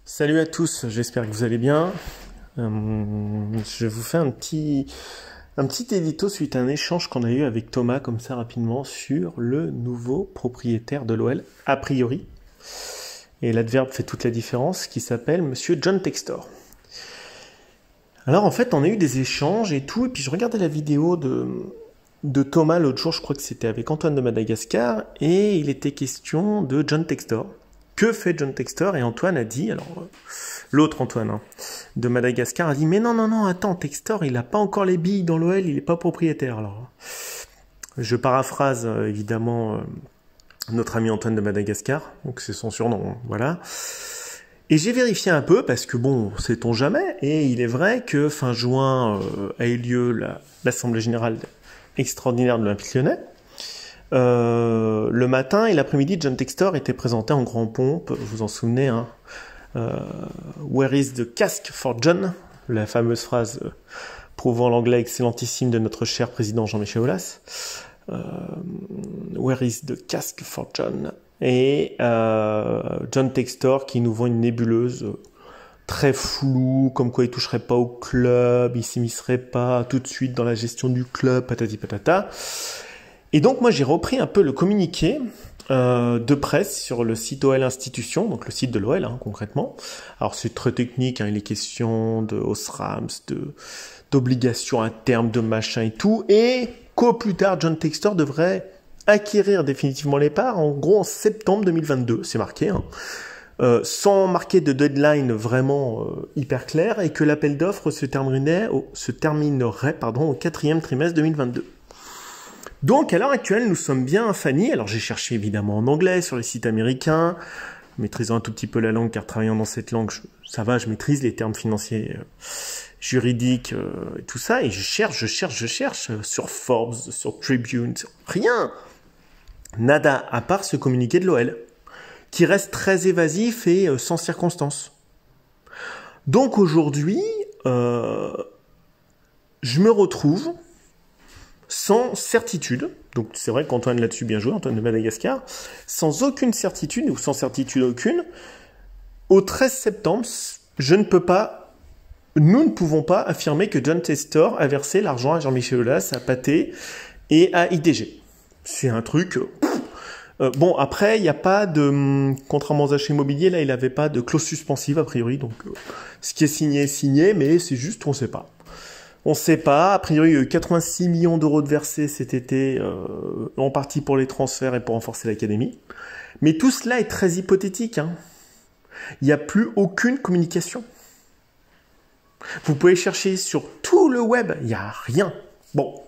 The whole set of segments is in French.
Salut à tous, j'espère que vous allez bien. Je vous fais un petit édito suite à un échange qu'on a eu avec Thomas, comme ça rapidement, sur le nouveau propriétaire de l'OL, a priori. Et l'adverbe fait toute la différence, qui s'appelle Monsieur John Textor. Alors en fait, on a eu des échanges et tout, et puis je regardais la vidéo de Thomas l'autre jour, je crois que c'était avec Antoine de Madagascar, et il était question de John Textor. Que fait John Textor? Et Antoine a dit, alors l'autre Antoine de Madagascar a dit, mais non, attends, Textor, il n'a pas encore les billes dans l'OL, il n'est pas propriétaire. Alors, je paraphrase évidemment notre ami Antoine de Madagascar, donc c'est son surnom, voilà. Et j'ai vérifié un peu, parce que bon, sait-on jamais, et il est vrai que fin juin a eu lieu l'Assemblée Générale extraordinaire de l'Olympique Lyonnais. Le matin et l'après-midi, John Textor était présenté en grand pompe, vous vous en souvenez, hein, Where is the cask for John? La fameuse phrase prouvant l'anglais excellentissime de notre cher président Jean-Michel Aulas. Where is the cask for John? Et John Textor qui nous vend une nébuleuse très floue, comme quoi il toucherait pas au club, il s'immiscerait pas tout de suite dans la gestion du club, patati patata. Et donc moi j'ai repris un peu le communiqué de presse sur le site OL Institution, donc le site de l'OL concrètement. Alors c'est très technique, il est question de Osrams, d'obligations à terme, de machin et tout, et qu'au plus tard John Textor devrait acquérir définitivement les parts, en gros en septembre 2022, c'est marqué, sans marquer de deadline vraiment hyper clair, et que l'appel d'offres se terminerait au 4e trimestre 2022. Donc, à l'heure actuelle, nous sommes bien à Fanny. Alors, j'ai cherché évidemment en anglais sur les sites américains, maîtrisant un tout petit peu la langue, car travaillant dans cette langue, ça va, je maîtrise les termes financiers, juridiques et tout ça. Et je cherche sur Forbes, sur Tribune, rien. Nada, à part ce communiqué de l'OL, qui reste très évasif et sans circonstance. Donc, aujourd'hui, je me retrouve sans certitude, donc c'est vrai qu'Antoine là-dessus bien joué, Antoine de Madagascar, sans aucune certitude, ou sans certitude aucune, au 13 septembre, nous ne pouvons pas affirmer que John Textor a versé l'argent à Jean-Michel Aulas, à Pathé et à IDG. C'est un truc... bon, après, il n'y a pas de... Contrairement aux achats immobiliers, là, il n'avait pas de clause suspensive, a priori, donc ce qui est signé, mais c'est juste, on ne sait pas. On ne sait pas. A priori, il y a eu 86 millions d'euros de versés cet été, en partie pour les transferts et pour renforcer l'académie. Mais tout cela est très hypothétique. Il n'y a plus aucune communication. Vous pouvez chercher sur tout le web, il n'y a rien. Bon.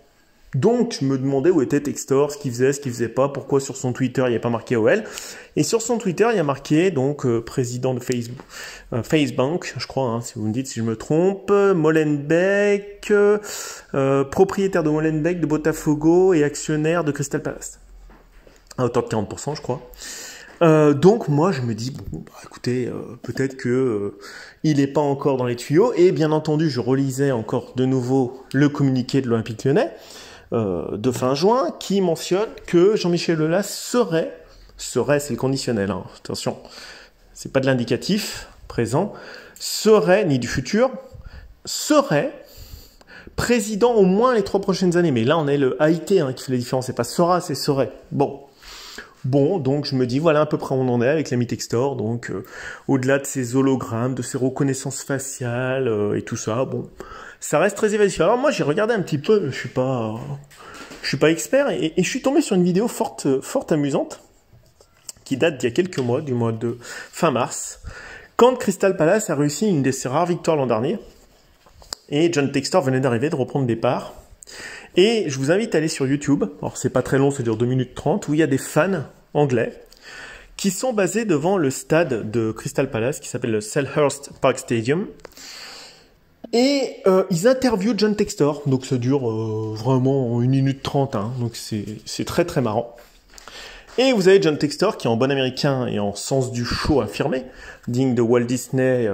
Donc, je me demandais où était Textor, ce qu'il faisait pas, pourquoi sur son Twitter, il n'y a pas marqué OL. Et sur son Twitter, il y a marqué, donc, président de Facebook, je crois, si vous me dites si je me trompe, Molenbeek, propriétaire de Molenbeek, de Botafogo et actionnaire de Crystal Palace. À hauteur de 40%, je crois. Donc, moi, je me dis, bon, écoutez, peut-être que il n'est pas encore dans les tuyaux. Et bien entendu, je relisais encore de nouveau le communiqué de l'Olympique Lyonnais, de fin juin, qui mentionne que Jean-Michel Aulas serait, c'est le conditionnel, attention, c'est pas de l'indicatif présent, serait, ni du futur, serait président au moins les 3 prochaines années. Mais là, on est le AIT qui fait la différence, c'est pas sera, c'est serait. Bon, donc je me dis, voilà à peu près où on en est avec l'ami Textor, donc au-delà de ces hologrammes, de ces reconnaissances faciales et tout ça, bon, ça reste très évasif. Alors moi j'ai regardé un petit peu, je suis pas expert, et je suis tombé sur une vidéo fort amusante, qui date d'il y a quelques mois, du mois de fin mars, quand Crystal Palace a réussi une de ses rares victoires l'an dernier, et John Textor venait d'arriver, de reprendre des parts. Et je vous invite à aller sur YouTube, alors c'est pas très long, ça dure 2 minutes 30, où il y a des fans anglais qui sont basés devant le stade de Crystal Palace qui s'appelle le Selhurst Park Stadium. Et ils interviewent John Textor, donc ça dure vraiment 1 minute 30, donc c'est très très marrant. Et vous avez John Textor qui en bon américain et en sens du show affirmé, digne de Walt Disney,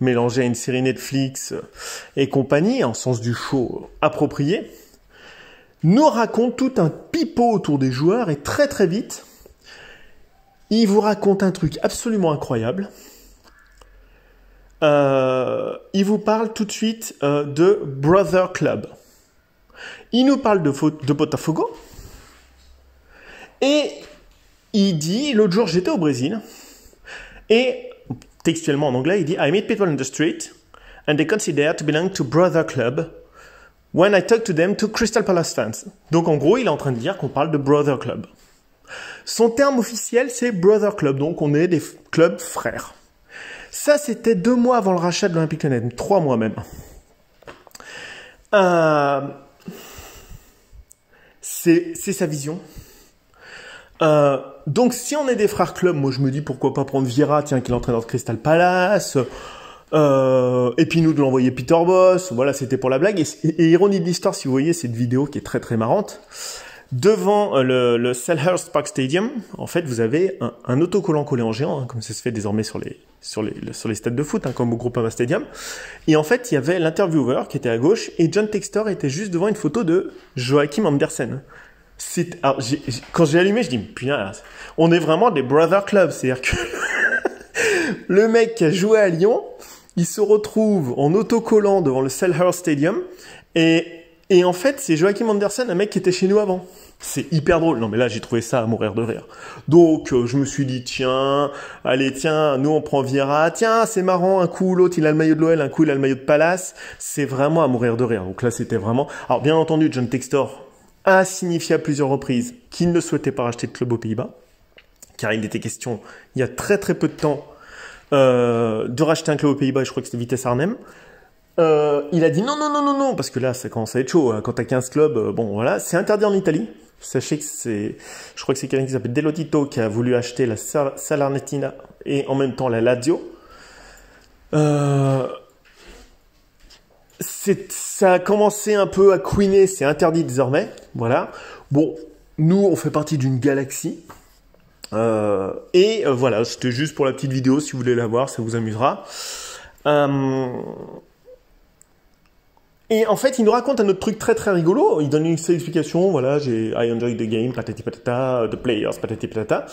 mélangé à une série Netflix et compagnie, en sens du show approprié, nous raconte tout un pipeau autour des joueurs, et très très vite, Il vous raconte un truc absolument incroyable. Il vous parle tout de suite de Brother Club. Il nous parle de Botafogo. Et il dit, l'autre jour j'étais au Brésil, et textuellement en anglais, il dit « I meet people in the street, and they consider to belong to Brother Club. When I talk to them, to Crystal Palace fans. » Donc en gros, il est en train de dire qu'on parle de Brother Club. Son terme officiel, c'est Brother Club, donc on est des clubs frères. Ça, c'était 2 mois avant le rachat de l'Olympique Lyonnais, 3 mois même. C'est sa vision. Donc, si on est des frères clubs, moi je me dis pourquoi pas prendre Vieira, tiens, qui est l'entraîneur de Crystal Palace, et puis nous de l'envoyer Peter Bosz, voilà, c'était pour la blague. Et ironie de l'histoire, si vous voyez cette vidéo qui est très très marrante, devant le Selhurst Park Stadium, en fait, vous avez un autocollant collé en géant, hein, comme ça se fait désormais sur les stades de foot, hein, comme au Groupama Stadium. Et en fait, il y avait l'intervieweur qui était à gauche, et John Textor était juste devant une photo de Joachim Andersen. Alors, quand j'ai allumé, je dis, putain, on est vraiment des brother clubs. C'est-à-dire que le mec qui a joué à Lyon, il se retrouve en autocollant devant le Selhurst Stadium. Et en fait, c'est Joachim Andersen, un mec qui était chez nous avant. C'est hyper drôle. Non, mais là, j'ai trouvé ça à mourir de rire. Donc, je me suis dit, tiens, allez, tiens, nous, on prend Vieira. Tiens, c'est marrant, un coup, l'autre, il a le maillot de l'OL, un coup, il a le maillot de Palace. C'est vraiment à mourir de rire. Donc là, c'était vraiment... Alors, bien entendu, John Textor a signifié à plusieurs reprises qu'il ne souhaitait pas racheter de club aux Pays-Bas, car il était question, il y a très très peu de temps, de racheter un club aux Pays-Bas, et je crois que c'était Vitesse Arnhem. Il a dit non, parce que là, ça commence à être chaud. Quand t'as 15 clubs, bon voilà, c'est interdit en Italie. Sachez que je crois que c'est quelqu'un qui s'appelle Delotito qui a voulu acheter la Salernitana et en même temps la Lazio. Ça a commencé un peu à couiner, c'est interdit désormais, voilà. Bon, nous, on fait partie d'une galaxie. Voilà, c'était juste pour la petite vidéo, si vous voulez la voir, ça vous amusera. Et en fait, il nous raconte un autre truc très très rigolo. Il donne une seule explication, voilà, I enjoy the game, patati patata, the players, patati patata.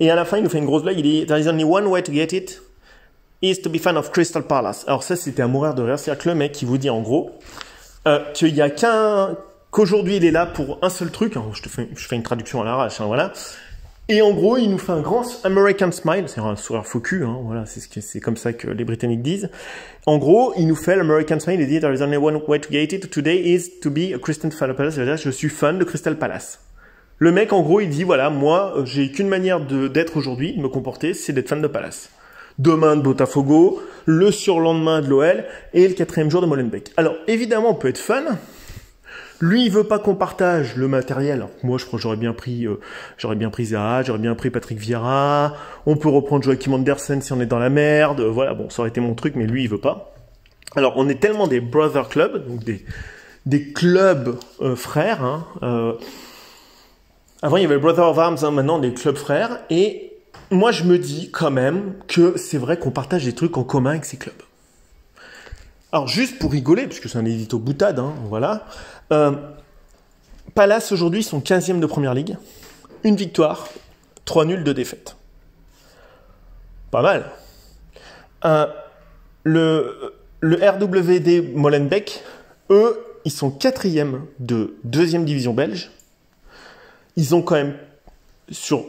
Et à la fin, il nous fait une grosse blague, il dit, there is only one way to get it, is to be fan of Crystal Palace. Alors ça, c'était à mourir de rire. C'est-à-dire que le mec, il vous dit en gros, qu'il y a qu'aujourd'hui, il est là pour un seul truc. Hein, je fais une traduction à l'arrache, hein, voilà. Et en gros, il nous fait un grand American smile, c'est un sourire faux cul, hein, voilà, c'est comme ça que les Britanniques disent. En gros, il nous fait l'American smile, il dit, there is only one way to get it today is to be a Crystal Palace, c'est-à-dire, je suis fan de Crystal Palace. Le mec, en gros, il dit, voilà, moi, j'ai qu'une manière d'être aujourd'hui, de me comporter, c'est d'être fan de Palace. Demain de Botafogo, le surlendemain de l'OL, et le 4e jour de Molenbeek. Alors, évidemment, on peut être fan. Lui, il veut pas qu'on partage le matériel. Alors, moi, je crois que j'aurais bien pris Zaha, j'aurais bien pris Patrick Vieira. On peut reprendre Joachim Andersen si on est dans la merde. Voilà, bon, ça aurait été mon truc, mais lui, il veut pas. Alors, on est tellement des brother clubs, donc des clubs frères. Hein. Avant, il y avait le Brother of Arms, hein, maintenant, des clubs frères. Et moi, je me dis quand même que c'est vrai qu'on partage des trucs en commun avec ces clubs. Alors, juste pour rigoler, puisque c'est un édito boutade, hein, voilà. Palace, aujourd'hui, sont 15e de Première Ligue. 1 victoire, 3 nuls, 2 défaites. Pas mal. Le RWD Molenbeek, eux, ils sont 4e de 2e division belge. Ils ont quand même, sur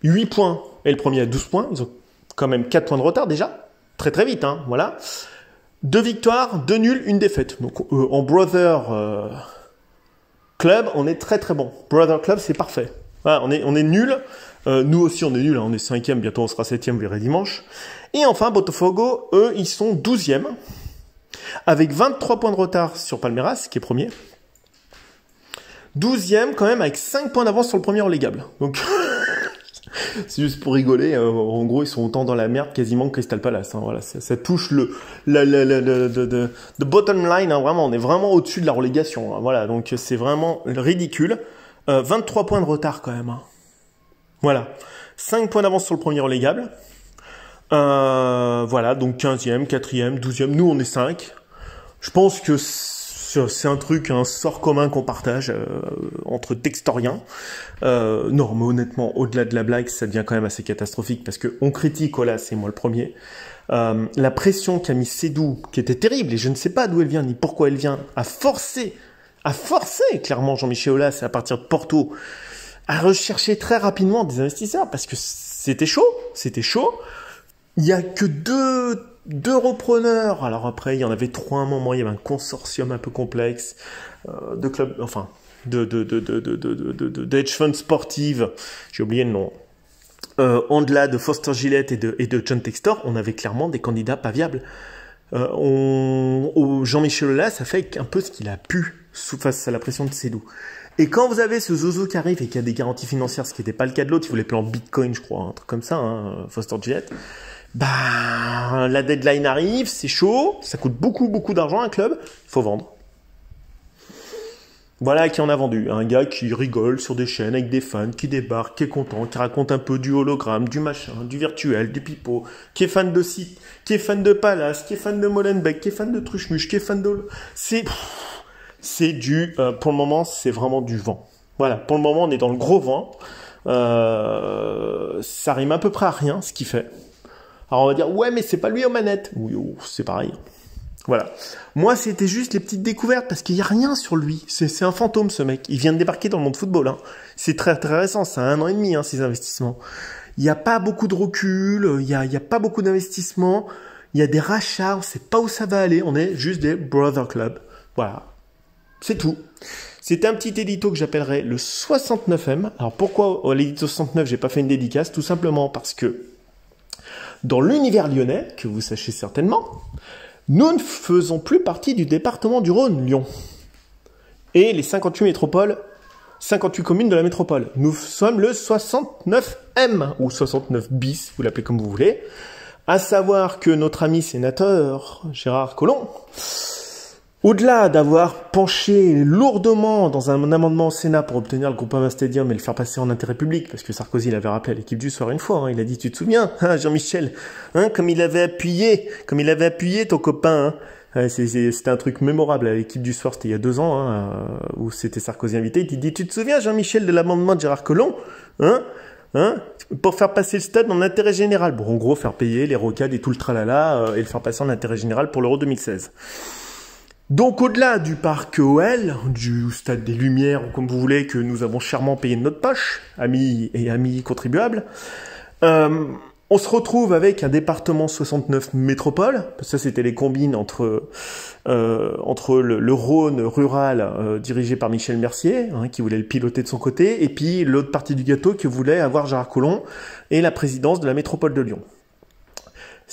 8 points, et le premier à 12 points, ils ont quand même 4 points de retard déjà. Très très vite, hein, voilà. 2 victoires, 2 nuls, 1 défaite. Donc en Brother Club, on est très très bon. Brother Club, c'est parfait. Voilà, on est nuls. Nous aussi, on est nuls. Hein. On est 5e, bientôt on sera 7e, vous verrez dimanche. Et enfin, Botafogo, eux, ils sont 12e. Avec 23 points de retard sur Palmeiras, qui est premier. 12e quand même, avec 5 points d'avance sur le premier relégable. Donc... c'est juste pour rigoler. En gros, ils sont autant dans la merde quasiment que Crystal Palace. Hein, voilà, ça touche the bottom line. Hein, vraiment, on est vraiment au-dessus de la relégation. Hein, voilà, donc c'est vraiment ridicule. 23 points de retard quand même. Hein. Voilà, 5 points d'avance sur le premier relégable. Voilà, donc 15e, 4e, 12e. Nous, on est 5. Je pense que c'est un truc, un sort commun qu'on partage entre textoriens. Non, mais honnêtement, au-delà de la blague, ça devient quand même assez catastrophique parce que on critique, voilà, c'est moi le premier. La pression qu'a mis Sédou, qui était terrible, et je ne sais pas d'où elle vient ni pourquoi elle vient, a forcé clairement Jean-Michel Aulas à partir de Porto à rechercher très rapidement des investisseurs parce que c'était chaud. Il y a que deux repreneurs. Alors après, il y en avait trois à un moment. Il y avait un consortium un peu complexe de clubs, enfin d'hedge funds sportives. J'ai oublié le nom. En-delà de Foster Gillett et de John Textor, on avait clairement des candidats pas viables. Jean-Michel Aulas a fait un peu ce qu'il a pu face à la pression de Sédou. Et quand vous avez ce zozo qui arrive et qui a des garanties financières, ce qui n'était pas le cas de l'autre, il voulait plus en Bitcoin, je crois, un truc comme ça, hein, Foster Gillett, bah, la deadline arrive, c'est chaud, ça coûte beaucoup d'argent un club, il faut vendre. Voilà qui en a vendu. Un gars qui rigole sur des chaînes avec des fans, qui débarque, qui est content, qui raconte un peu du hologramme, du machin, du virtuel, du pipeau, qui est fan de site, qui est fan de Palace, qui est fan de Molenbeek, qui est fan de Truchmuche, qui est fan de... C'est du... pour le moment, c'est vraiment du vent. Voilà, pour le moment, on est dans le gros vent. Ça rime à peu près à rien, ce qu'il fait. Alors on va dire, ouais, mais c'est pas lui aux manettes. Oui, oh, c'est pareil. Voilà. Moi, c'était juste les petites découvertes, parce qu'il n'y a rien sur lui. C'est un fantôme, ce mec. Il vient de débarquer dans le monde football. Hein. C'est très récent, c'est 1 an et demi, hein, ces investissements. Il n'y a pas beaucoup de recul, il y a pas beaucoup d'investissements, il y a des rachats, on ne sait pas où ça va aller, on est juste des brother clubs. Voilà. C'est tout. C'était un petit édito que j'appellerais le 69M. Alors pourquoi l'édito 69, j'ai pas fait une dédicace? Tout simplement parce que dans l'univers lyonnais, que vous sachez certainement, nous ne faisons plus partie du département du Rhône, Lyon. Et les 58 métropoles, 58 communes de la métropole. Nous sommes le 69M, ou 69 bis, vous l'appelez comme vous voulez. À savoir que notre ami sénateur, Gérard Collomb, au-delà d'avoir penché lourdement dans un amendement au Sénat pour obtenir le Groupama Stadium et le faire passer en intérêt public, parce que Sarkozy l'avait rappelé à l'équipe du soir une fois, hein, il a dit, tu te souviens, hein, Jean-Michel, hein, comme il avait appuyé ton copain, hein. C'était un truc mémorable à l'équipe du soir, c'était il y a 2 ans, hein, où c'était Sarkozy invité, il dit, tu te souviens, Jean-Michel, de l'amendement de Gérard Collomb, hein, pour faire passer le stade en intérêt général. Bon, en gros, faire payer les rocades et tout le tralala, et le faire passer en intérêt général pour l'Euro 2016. Donc au-delà du parc OL, du Stade des Lumières, ou comme vous voulez, que nous avons chèrement payé de notre poche, amis et amis contribuables, on se retrouve avec un département 69 métropole, ça c'était les combines entre le Rhône rural dirigé par Michel Mercier, hein, qui voulait le piloter de son côté, et puis l'autre partie du gâteau que voulait avoir Gérard Collomb, et la présidence de la métropole de Lyon.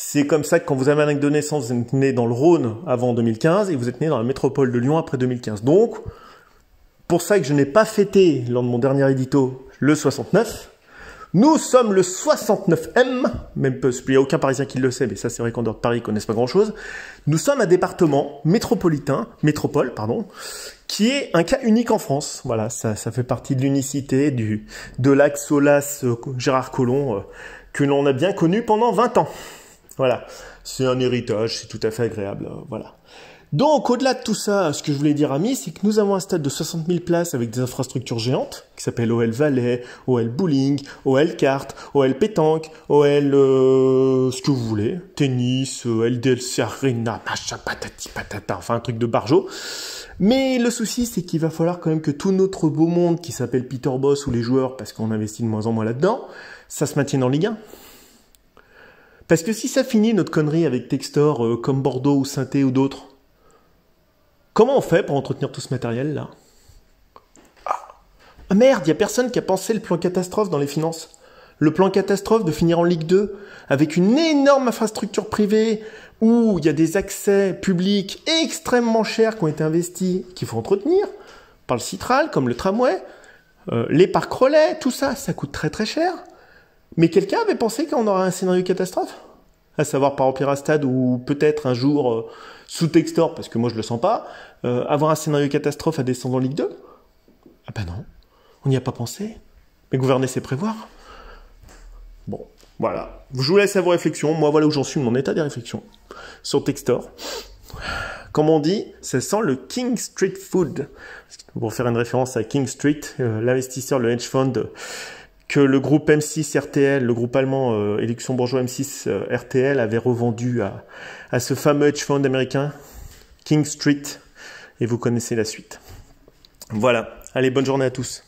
C'est comme ça que quand vous avez un acte de naissance, vous êtes né dans le Rhône avant 2015 et vous êtes né dans la métropole de Lyon après 2015. Donc, pour ça que je n'ai pas fêté, lors de mon dernier édito, le 69, nous sommes le 69M, même il n'y a aucun Parisien qui le sait, mais ça c'est vrai qu'en dehors de Paris, ils connaissent pas grand-chose. Nous sommes un département métropole, qui est un cas unique en France. Voilà, ça fait partie de l'unicité de l'axe Aulas Gérard Collomb, que l'on a bien connu pendant 20 ans. Voilà, c'est un héritage, c'est tout à fait agréable, voilà. Donc, au-delà de tout ça, ce que je voulais dire, amis, c'est que nous avons un stade de 60 000 places avec des infrastructures géantes, qui s'appellent OL Valais, OL Bowling, OL Kart, OL Pétanque, OL ce que vous voulez, tennis, OL DLC Arena, machin, patati patata, enfin un truc de barjo. Mais le souci, c'est qu'il va falloir quand même que tout notre beau monde qui s'appelle Peter Boss ou les joueurs, parce qu'on investit de moins en moins là-dedans, ça se maintienne en Ligue 1. Parce que si ça finit notre connerie avec Textor comme Bordeaux ou Saint-Étienne ou d'autres, comment on fait pour entretenir tout ce matériel-là? Ah merde, il n'y a personne qui a pensé le plan catastrophe dans les finances. Le plan catastrophe de finir en Ligue 2, avec une énorme infrastructure privée, où il y a des accès publics extrêmement chers qui ont été investis, qu'il faut entretenir, par le Citral, comme le tramway, les parcs relais, tout ça, ça coûte très cher. Mais quelqu'un avait pensé qu'on aurait un scénario catastrophe? À savoir par Opéra Stade ou peut-être un jour sous Textor, parce que moi je le sens pas, avoir un scénario catastrophe à descendre en Ligue 2? Ah ben non, on n'y a pas pensé. Mais gouverner c'est prévoir. Bon, voilà. Je vous laisse à vos réflexions. Moi voilà où j'en suis de mon état des réflexions sur Textor. Comme on dit, ça sent le King Street Food. Pour faire une référence à King Street, l'investisseur, le hedge fund que le groupe M6 RTL, le groupe allemand et luxembourgeois M6 RTL avait revendu à ce fameux hedge fund américain, King Street, et vous connaissez la suite. Voilà, allez, bonne journée à tous.